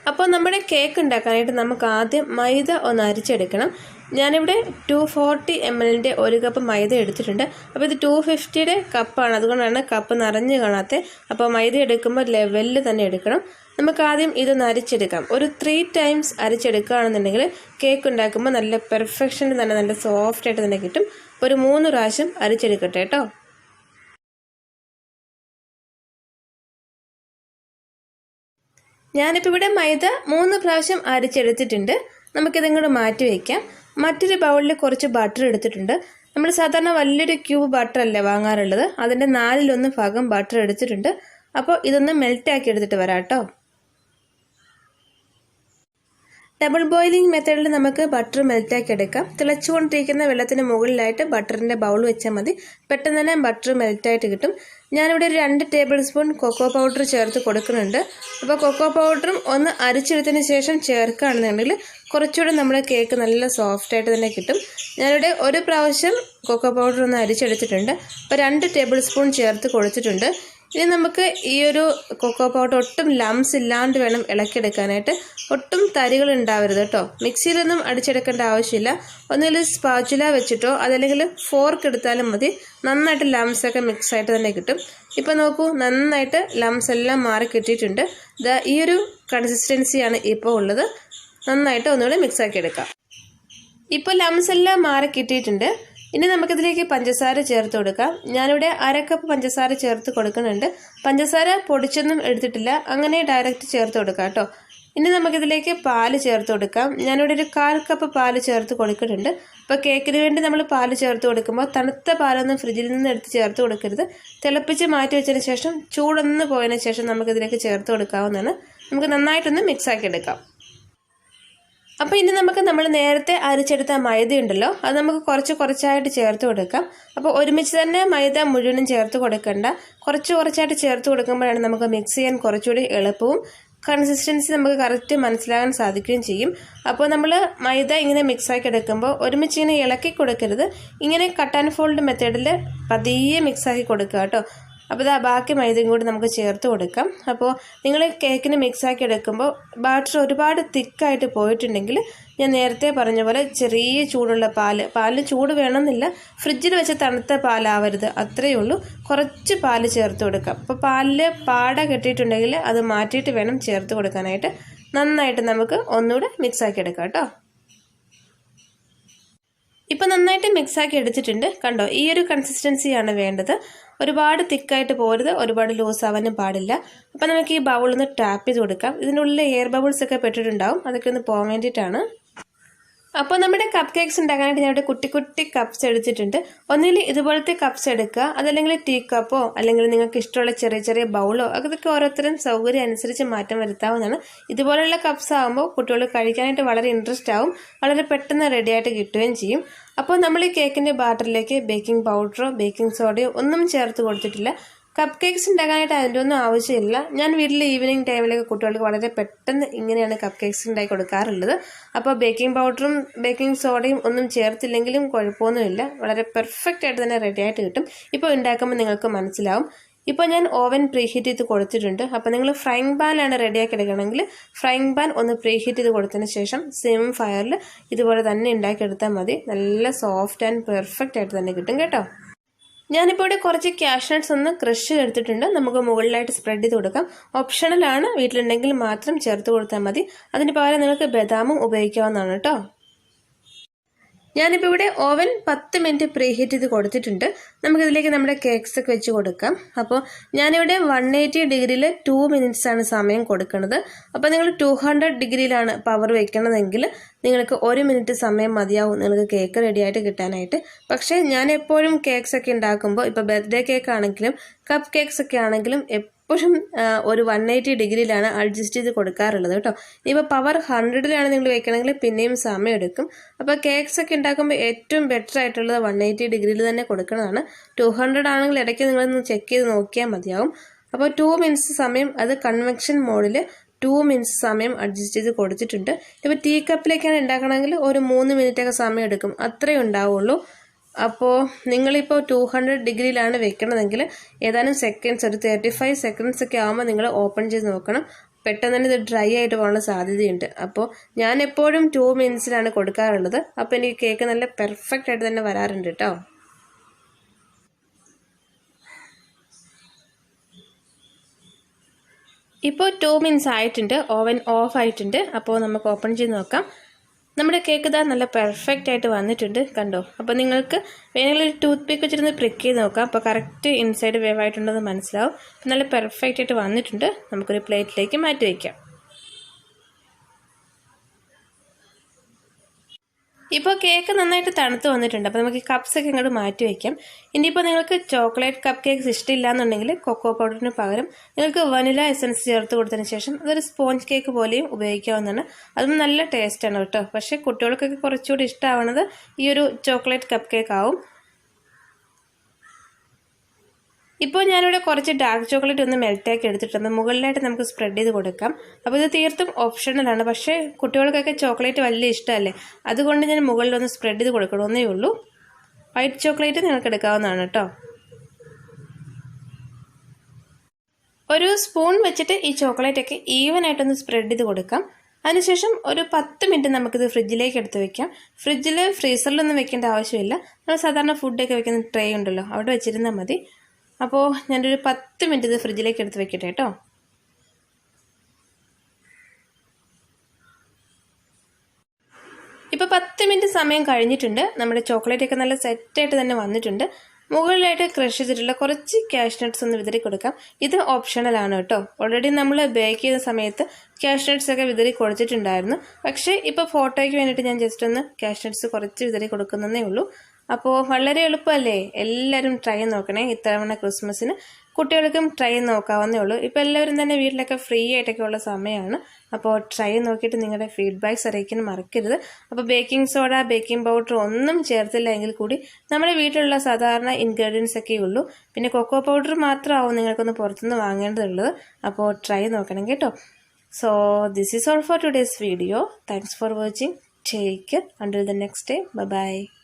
അപ്പോൾ നമ്മുടെ കേക്ക് ഉണ്ടാക്കാനായിട്ട് നമുക്ക് ആദ്യം മൈദ ഒന്ന് അരിച്ചെടുക്കണം. ഞാനിവിടെ 240 ml ഒരു കപ്പ് മൈദ എടുത്തിട്ടുണ്ട്. അപ്പോൾ ഇത് 250 കപ്പാണ്, അതുകൊണ്ടാണ് കപ്പ് നിറഞ്ഞ് കാണാത്തത്. അപ്പോൾ മൈദ എടുക്കുമ്പോൾ ലെവലിൽ തന്നെ എടുക്കണം. നമുക്ക് ആദ്യം ഇതൊന്ന് അരിച്ചെടുക്കാം. ഒരു 3 times അരിച്ചെടുക്കുകയാണെന്നുണ്ടെങ്കിൽ കേക്ക് ഉണ്ടാക്കുമ്പോൾ നല്ല പെർഫെക്ഷനിൽ തന്നെ നല്ല സോഫ്റ്റ് ആയിട്ട് തന്നെ കിട്ടും. ഒരു 3 പ്രാവശ്യം അരിച്ചെടുക്കട്ടെ കേട്ടോ. ഞാനിപ്പോൾ ഇവിടെ മൈദ 3 പ്രാവശ്യം അരിച്ചെടുത്തിട്ടുണ്ട്. നമുക്കിതങ്ങോട്ട് മാറ്റി വയ്ക്കാം. മറ്റൊരു ബൗളിൽ കുറച്ച് ബട്ടർ എടുത്തിട്ടുണ്ട്. നമ്മൾ സാധാരണ വലിയൊരു ക്യൂബ് ബട്ടർ അല്ലേ വാങ്ങാറുള്ളത്, അതിൻ്റെ 4/1 ഭാഗം ബട്ടർ എടുത്തിട്ടുണ്ട്. അപ്പോൾ ഇതൊന്ന് മെൽറ്റാക്കി എടുത്തിട്ട് വരാം കേട്ടോ. ഡബിൾ ബോയിലിംഗ് മെത്തേഡിൽ നമുക്ക് ബട്ടർ മെൽറ്റാക്കി എടുക്കാം. തിളച്ചുകൊണ്ടിരിക്കുന്ന വെള്ളത്തിന് മുകളിലായിട്ട് ബട്ടറിൻ്റെ ബൗൾ വെച്ചാൽ മതി. പെട്ടെന്ന് തന്നെ ബട്ടർ മെൽറ്റായിട്ട് കിട്ടും. ഞാനിവിടെ ഒരു 2 ടേബിൾ സ്പൂൺ കൊക്കോ പൗഡർ ചേർത്ത് കൊടുക്കുന്നുണ്ട്. അപ്പോൾ കൊക്കോ പൗഡറും ഒന്ന് അരിച്ചെടുത്തതിന് ശേഷം ചേർക്കുകയാണെന്നുണ്ടെങ്കിൽ കുറച്ചുകൂടി നമ്മുടെ കേക്ക് നല്ല സോഫ്റ്റായിട്ട് തന്നെ കിട്ടും. ഞാനിവിടെ ഒരു പ്രാവശ്യം കൊക്കോ പൗഡർ ഒന്ന് അരിച്ചെടുത്തിട്ടുണ്ട്. അപ്പോൾ 2 ടേബിൾ സ്പൂൺ ചേർത്ത് കൊടുത്തിട്ടുണ്ട്. ഇനി നമുക്ക് ഈ ഒരു കൊക്കോ പൗഡർ ഒട്ടും ലംസ് ഇല്ലാണ്ട് വേണം ഇളക്കിയെടുക്കാനായിട്ട്. ഒട്ടും തരികൾ ഉണ്ടാവരുത് കേട്ടോ. മിക്സിയിലൊന്നും അടിച്ചെടുക്കേണ്ട ആവശ്യമില്ല. ഒന്നുകിൽ സ്പാച്ചുല വെച്ചിട്ടോ അതല്ലെങ്കിൽ ഫോർക്ക് എടുത്താലും മതി. നന്നായിട്ട് ലംസൊക്കെ മിക്സായിട്ട് തന്നെ കിട്ടും. ഇപ്പോൾ നോക്കൂ, നന്നായിട്ട് ലംസ് എല്ലാം മാറി കിട്ടിയിട്ടുണ്ട്. ഈ ഒരു കൺസിസ്റ്റൻസിയാണ് ഇപ്പോൾ ഉള്ളത്. നന്നായിട്ട് ഒന്നുകൂടി മിക്സാക്കി എടുക്കാം. ഇപ്പോൾ ലംസ് എല്ലാം മാറി കിട്ടിയിട്ടുണ്ട്. ഇനി നമുക്കിതിലേക്ക് പഞ്ചസാര ചേർത്ത് കൊടുക്കാം. ഞാനിവിടെ 1/2 കപ്പ് പഞ്ചസാര ചേർത്ത് കൊടുക്കുന്നുണ്ട്. പഞ്ചസാര പൊടിച്ചൊന്നും എടുത്തിട്ടില്ല, അങ്ങനെ ഡയറക്റ്റ് ചേർത്ത് കൊടുക്കാം കേട്ടോ. ഇനി നമുക്കിതിലേക്ക് പാല് ചേർത്ത് കൊടുക്കാം. ഞാനിവിടെ ഒരു 1/4 കപ്പ് പാല് ചേർത്ത് കൊടുക്കുന്നുണ്ട്. അപ്പോൾ കേക്കിന് വേണ്ടി നമ്മൾ പാല് ചേർത്ത് കൊടുക്കുമ്പോൾ തണുത്ത പാലൊന്നും ഫ്രിഡ്ജിൽ നിന്ന് എടുത്ത് ചേർത്ത് കൊടുക്കരുത്. തിളപ്പിച്ച് മാറ്റി വെച്ചതിന് ശേഷം ചൂടൊന്ന് പോയതിന് ശേഷം നമുക്കിതിലേക്ക് ചേർത്ത് കൊടുക്കാവുന്നതാണ്. നമുക്ക് നന്നായിട്ടൊന്ന് മിക്സാക്കി എടുക്കാം. അപ്പോൾ ഇനി നമ്മൾ നേരത്തെ അരിച്ചെടുത്ത മൈദ ഉണ്ടല്ലോ, അത് നമുക്ക് കുറച്ചായിട്ട് ചേർത്ത് കൊടുക്കാം. അപ്പോൾ ഒരുമിച്ച് തന്നെ മൈദ മുഴുവനും ചേർത്ത് കൊടുക്കണ്ട. കുറച്ചായിട്ട് ചേർത്ത് കൊടുക്കുമ്പോഴാണ് നമുക്ക് മിക്സ് ചെയ്യാൻ കുറച്ചുകൂടി എളുപ്പവും കൺസിസ്റ്റൻസി നമുക്ക് കറക്റ്റ് മനസ്സിലാകാൻ സാധിക്കുകയും ചെയ്യും. അപ്പോൾ നമ്മൾ മൈദ ഇങ്ങനെ മിക്സാക്കി എടുക്കുമ്പോൾ ഒരുമിച്ച് ഇങ്ങനെ ഇളക്കി കൊടുക്കരുത്. ഇങ്ങനെ കട്ട് ആൻഡ് ഫോൾഡ് മെത്തേഡിൽ പതിയെ മിക്സാക്കി കൊടുക്കുക കേട്ടോ. അപ്പോൾ ബാക്കി മൈദയും കൂടി നമുക്ക് ചേർത്ത് കൊടുക്കാം. അപ്പോൾ നിങ്ങൾ കേക്കിന് മിക്സാക്കി എടുക്കുമ്പോൾ ബാറ്റർ ഒരുപാട് തിക്കായിട്ട് പോയിട്ടുണ്ടെങ്കിൽ ഞാൻ നേരത്തെ പറഞ്ഞ പോലെ ചെറിയ ചൂടുള്ള പാലിന് ചൂട് വേണമെന്നില്ല, ഫ്രിഡ്ജിൽ വെച്ച് തണുത്ത പാലാവരുത്, അത്രയേ ഉള്ളൂ. കുറച്ച് പാല് ചേർത്ത് കൊടുക്കാം. അപ്പോൾ പാലിൽ പാട കെട്ടിയിട്ടുണ്ടെങ്കിൽ അത് മാറ്റിയിട്ട് വേണം ചേർത്ത് കൊടുക്കാനായിട്ട്. നന്നായിട്ട് നമുക്ക് ഒന്നുകൂടെ മിക്സാക്കി എടുക്കാം കേട്ടോ. ഇപ്പോൾ നന്നായിട്ട് മിക്സാക്കി എടുത്തിട്ടുണ്ട്. കണ്ടോ, ഈ ഒരു കൺസിസ്റ്റൻസിയാണ് വേണ്ടത്. ഒരുപാട് തിക്കായിട്ട് പോരുത്, ഒരുപാട് ലൂസ് ആവാനും പാടില്ല. അപ്പോൾ നമുക്ക് ഈ ബൗളൊന്ന് ടാപ്പ് ചെയ്ത് കൊടുക്കാം. ഇതിൻ്റെ ഉള്ളിൽ എയർ ബബിൾസ് ഒക്കെ പെട്ടിട്ടുണ്ടാവും, അതൊക്കെ ഒന്ന് പോകാൻ വേണ്ടിയിട്ടാണ്. അപ്പോൾ നമ്മുടെ കപ്പ് കേക്ക്സ് ഉണ്ടാക്കാനായിട്ട് ഞാൻ ഇവിടെ കുട്ടി കപ്സ് എടുത്തിട്ടുണ്ട്. ഒന്നുകിൽ ഇതുപോലത്തെ കപ്സ് എടുക്കുക, അതല്ലെങ്കിൽ ടീ കപ്പോ അല്ലെങ്കിൽ നിങ്ങൾക്ക് ഇഷ്ടമുള്ള ചെറിയ ബൗളോ, അതൊക്കെ ഓരോരുത്തരും സൗകര്യം അനുസരിച്ച് മാറ്റം വരുത്താവുന്നതാണ്. ഇതുപോലെയുള്ള കപ്സ് ആകുമ്പോൾ കുട്ടികൾ കഴിക്കാനായിട്ട് വളരെ ഇൻട്രസ്റ്റ് ആവും, വളരെ പെട്ടെന്ന് റെഡി ആയിട്ട് കിട്ടുകയും ചെയ്യും. അപ്പോൾ നമ്മൾ ഈ കേക്കിൻ്റെ ബാറ്ററിലേക്ക് ബേക്കിംഗ് പൗഡറോ ബേക്കിംഗ് സോഡയോ ഒന്നും ചേർത്ത് കൊടുത്തിട്ടില്ല. കപ്പ് കേക്ക്സ് ഉണ്ടാക്കാനായിട്ട് അതിൻ്റെ ഒന്നും ആവശ്യമില്ല. ഞാൻ വീട്ടിൽ ഈവനിങ് ടൈമിലേക്ക് കുട്ടികൾക്ക് വളരെ പെട്ടെന്ന് ഇങ്ങനെയാണ് കപ്പ് കേക്ക്സ് ഉണ്ടാക്കി കൊടുക്കാറുള്ളത്. അപ്പോൾ ബേക്കിംഗ് പൗഡറും ബേക്കിംഗ് സോഡയും ഒന്നും ചേർത്തില്ലെങ്കിലും കുഴപ്പമൊന്നുമില്ല, വളരെ പെർഫെക്റ്റ് ആയിട്ട് തന്നെ റെഡി ആയിട്ട് കിട്ടും. ഇപ്പോൾ ഉണ്ടാക്കുമ്പോൾ നിങ്ങൾക്ക് മനസ്സിലാവും. ഇപ്പോൾ ഞാൻ ഓവൻ പ്രീഹീറ്റ് ചെയ്ത് കൊടുത്തിട്ടുണ്ട്. അപ്പോൾ നിങ്ങൾ ഫ്രൈങ് പാനിലാണ് റെഡിയാക്കി എടുക്കണമെങ്കിൽ ഫ്രൈങ് പാൻ ഒന്ന് പ്രീഹീറ്റ് ചെയ്ത് കൊടുത്തതിന് ശേഷം സെയിം ഫയറിൽ ഇതുപോലെ തന്നെ ഉണ്ടാക്കിയെടുത്താൽ മതി. നല്ല സോഫ്റ്റ് ആൻഡ് പെർഫെക്റ്റ് ആയിട്ട് തന്നെ കിട്ടും കേട്ടോ. ഞാനിപ്പോൾ ഇവിടെ കുറച്ച് കാഷ്നട്ട്സ് ഒന്ന് ക്രഷ് ചെയ്തെടുത്തിട്ടുണ്ട്. നമുക്ക് മുകളിലായിട്ട് സ്പ്രെഡ് ചെയ്ത് കൊടുക്കാം. ഓപ്ഷണലാണ്, വീട്ടിലുണ്ടെങ്കിൽ മാത്രം ചേർത്ത് കൊടുത്താൽ മതി. അതിന് പകരം നിങ്ങൾക്ക് ബദാമും ഉപയോഗിക്കാവുന്നതാണ് കേട്ടോ. ഞാനിപ്പോൾ ഇവിടെ ഓവൻ 10 മിനിറ്റ് പ്രീഹീറ്റ് ചെയ്ത് കൊടുത്തിട്ടുണ്ട്. നമുക്കിതിലേക്ക് നമ്മുടെ കേക്ക്സ് ഒക്കെ വെച്ച് കൊടുക്കാം. അപ്പോൾ ഞാനിവിടെ 180 ഡിഗ്രിയിൽ 2 മിനിറ്റ്സ് ആണ് സമയം കൊടുക്കുന്നത്. അപ്പോൾ നിങ്ങൾ 200 ഡിഗ്രിയിലാണ് പവർ വെക്കണതെങ്കിൽ നിങ്ങൾക്ക് 1 മിനിറ്റ് സമയം മതിയാവും നിങ്ങൾക്ക് കേക്ക് റെഡി ആയിട്ട് കിട്ടാനായിട്ട്. പക്ഷേ ഞാൻ എപ്പോഴും കേക്ക്സ് ഒക്കെ ഉണ്ടാക്കുമ്പോൾ ഇപ്പോൾ ബർത്ത്ഡേ കേക്ക് ആണെങ്കിലും കപ്പ് കേക്ക്സ് ഒക്കെ ആണെങ്കിലും എപ്പോഴും ഒരു 180 ഡിഗ്രിയിലാണ് അഡ്ജസ്റ്റ് ചെയ്ത് കൊടുക്കാറുള്ളത് കേട്ടോ. ഇപ്പോൾ പവർ 100ലാണ് നിങ്ങൾ വെക്കണമെങ്കിൽ പിന്നെയും സമയം എടുക്കും. അപ്പോൾ കേക്ക്സ് ഒക്കെ ഉണ്ടാക്കുമ്പോൾ ഏറ്റവും ബെറ്റർ ആയിട്ടുള്ളത് 180 ഡിഗ്രിയിൽ തന്നെ കൊടുക്കുന്നതാണ്. 200 ആണെങ്കിൽ ഇടയ്ക്ക് നിങ്ങളൊന്ന് ചെക്ക് ചെയ്ത് നോക്കിയാൽ മതിയാവും. അപ്പോൾ 2 മിനിറ്റ്സ് സമയം, അത് കൺവെക്ഷൻ മോഡിൽ 2 മിനിറ്റ്സ് സമയം അഡ്ജസ്റ്റ് ചെയ്ത് കൊടുത്തിട്ടുണ്ട്. ഇപ്പോൾ ടീ കപ്പിലേക്കാണ് ഉണ്ടാക്കണമെങ്കിൽ ഒരു 3 മിനിറ്റൊക്കെ സമയം എടുക്കും, അത്രയേ ഉണ്ടാവുള്ളൂ. അപ്പോൾ നിങ്ങളിപ്പോൾ 200 ഡിഗ്രിയിലാണ് വെക്കണതെങ്കിൽ ഏതാനും സെക്കൻഡ്സ്, ഒരു 35 സെക്കൻഡ്സ് ഒക്കെ ആകുമ്പോൾ നിങ്ങൾ ഓപ്പൺ ചെയ്ത് നോക്കണം. പെട്ടെന്ന് തന്നെ ഇത് ഡ്രൈ ആയിട്ട് പോകാനുള്ള സാധ്യതയുണ്ട്. അപ്പോൾ ഞാൻ എപ്പോഴും 2 മിനിറ്റ്സിലാണ് കൊടുക്കാറുള്ളത്. അപ്പോൾ എനിക്ക് കേക്ക് നല്ല പെർഫെക്റ്റ് ആയിട്ട് തന്നെ വരാറുണ്ട് കേട്ടോ. ഇപ്പോൾ 2 മിനിറ്റ്സ് ആയിട്ടുണ്ട്, ഓവൻ ഓഫ് ആയിട്ടുണ്ട്. അപ്പോൾ നമുക്ക് ഓപ്പൺ ചെയ്ത് നോക്കാം. നമ്മുടെ കേക്ക് ഇതാ നല്ല പെർഫെക്റ്റ് ആയിട്ട് വന്നിട്ടുണ്ട്, കണ്ടോ. അപ്പോൾ നിങ്ങൾക്ക് വേണമെങ്കിൽ ഒരു ടൂത്ത് പിക്ക് വെച്ചിരുന്ന് പ്രിക്ക് ചെയ്ത് നോക്കാം. അപ്പോൾ കറക്റ്റ് ഇൻസൈഡ് വേവ് ആയിട്ടുണ്ടെന്ന് മനസ്സിലാവും. നല്ല പെർഫെക്റ്റ് ആയിട്ട് വന്നിട്ടുണ്ട്. നമുക്കൊരു പ്ലേറ്റിലേക്ക് മാറ്റി വയ്ക്കാം. ഇപ്പോൾ കേക്ക് നന്നായിട്ട് തണുത്ത് വന്നിട്ടുണ്ട്. അപ്പോൾ നമുക്ക് ഈ കപ്സൊക്കെ ഇങ്ങോട്ട് മാറ്റി വയ്ക്കാം. ഇനിയിപ്പോൾ നിങ്ങൾക്ക് ചോക്ലേറ്റ് കപ്പ് കേക്ക്സ് ഇഷ്ടമില്ല എന്നുണ്ടെങ്കിൽ കൊക്കോ പൗഡറിന് പകരം നിങ്ങൾക്ക് വനില എസൻസ് ചേർത്ത് കൊടുത്തതിന് ശേഷം അതൊരു സ്പോഞ്ച് കേക്ക് പോലെയും ഉപയോഗിക്കാവുന്നതാണ്. അതും നല്ല ടേസ്റ്റാണ് കേട്ടോ. പക്ഷേ കുട്ടികൾക്കൊക്കെ കുറച്ചുകൂടി ഇഷ്ടമാവുന്നത് ഈ ഒരു ചോക്ലേറ്റ് കപ്പ് കേക്ക് ആവും. ഇപ്പോൾ ഞാനിവിടെ കുറച്ച് ഡാർക്ക് ചോക്ലേറ്റ് ഒന്ന് മെൽറ്റാക്കി എടുത്തിട്ടുണ്ട്. മുകളിലായിട്ട് നമുക്ക് സ്പ്രെഡ് ചെയ്ത് കൊടുക്കാം. അപ്പോൾ ഇത് തീർത്തും ഓപ്ഷണലാണ്. പക്ഷേ കുട്ടികൾക്കൊക്കെ ചോക്ലേറ്റ് വലിയ ഇഷ്ടമല്ലേ, അതുകൊണ്ട് ഞാൻ മുകളിലൊന്ന് സ്പ്രെഡ് ചെയ്ത് കൊടുക്കണമെന്നേ ഉള്ളൂ. വൈറ്റ് ചോക്ലേറ്റ് നിങ്ങൾക്ക് എടുക്കാവുന്നതാണ് കേട്ടോ. ഒരു സ്പൂൺ വെച്ചിട്ട് ഈ ചോക്ലേറ്റൊക്കെ ഈവനായിട്ടൊന്ന് സ്പ്രെഡ് ചെയ്ത് കൊടുക്കാം. അതിനുശേഷം ഒരു 10 മിനിറ്റ് നമുക്കിത് ഫ്രിഡ്ജിലേക്ക് എടുത്ത് വെക്കാം. ഫ്രീസറിലൊന്നും വെക്കേണ്ട ആവശ്യമില്ല. നമ്മൾ സാധാരണ ഫുഡൊക്കെ വെക്കുന്ന ട്രേ ഉണ്ടല്ലോ, അവിടെ വെച്ചിരുന്നാൽ മതി. അപ്പോൾ ഞാനൊരു 10 മിനിറ്റ് ഇത് ഫ്രിഡ്ജിലേക്ക് എടുത്ത് വെക്കട്ടെ കേട്ടോ. ഇപ്പോൾ 10 മിനിറ്റ് സമയം കഴിഞ്ഞിട്ടുണ്ട്. നമ്മുടെ ചോക്ലേറ്റൊക്കെ നല്ല സെറ്റായിട്ട് തന്നെ വന്നിട്ടുണ്ട്. മുകളിലായിട്ട് ക്രഷ് ചെയ്തിട്ടുള്ള കുറച്ച് കാഷ്നട്ട്സ് ഒന്ന് വിതറി കൊടുക്കാം. ഇത് ഓപ്ഷണലാണ് കേട്ടോ. ഓൾറെഡി നമ്മൾ ബേക്ക് ചെയ്യുന്ന സമയത്ത് കാഷ്നട്ട്സ് ഒക്കെ വിതറി കൊടുത്തിട്ടുണ്ടായിരുന്നു. പക്ഷേ ഇപ്പോൾ ഫോട്ടോയ്ക്ക് വേണ്ടിയിട്ട് ഞാൻ ജസ്റ്റ് ഒന്ന് കാഷ്നട്ട്സ് കുറച്ച് വിതറി കൊടുക്കുന്നതേ ഉള്ളൂ. അപ്പോൾ വളരെ എളുപ്പമല്ലേ, എല്ലാവരും ട്രൈ നോക്കണേ. ഇത്തവണ ക്രിസ്മസിന് കുട്ടികൾക്കും ട്രൈ നോക്കാവുന്നേ ഉള്ളൂ. ഇപ്പോൾ എല്ലാവരും തന്നെ വീട്ടിലൊക്കെ ഫ്രീ ആയിട്ടൊക്കെ ഉള്ള സമയമാണ്. അപ്പോൾ ട്രൈ നോക്കിയിട്ട് നിങ്ങളുടെ ഫീഡ്ബാക്ക്സ് അറിയിക്കാൻ മറക്കരുത്. അപ്പോൾ ബേക്കിംഗ് സോഡ, ബേക്കിംഗ് പൗഡർ ഒന്നും ചേർത്തില്ല എങ്കിൽ കൂടി നമ്മുടെ വീട്ടിലുള്ള സാധാരണ ഇൻഗ്രീഡിയൻസ് ഒക്കെ ഉള്ളൂ. പിന്നെ കൊക്കോ പൗഡർ മാത്രമാവും നിങ്ങൾക്കൊന്ന് പുറത്തുനിന്ന് വാങ്ങേണ്ടതുള്ളത്. അപ്പോൾ ട്രൈ നോക്കണം കേട്ടോ. So this is all for today's video. Thanks for watching. Take care. Until the next day. Bye bye.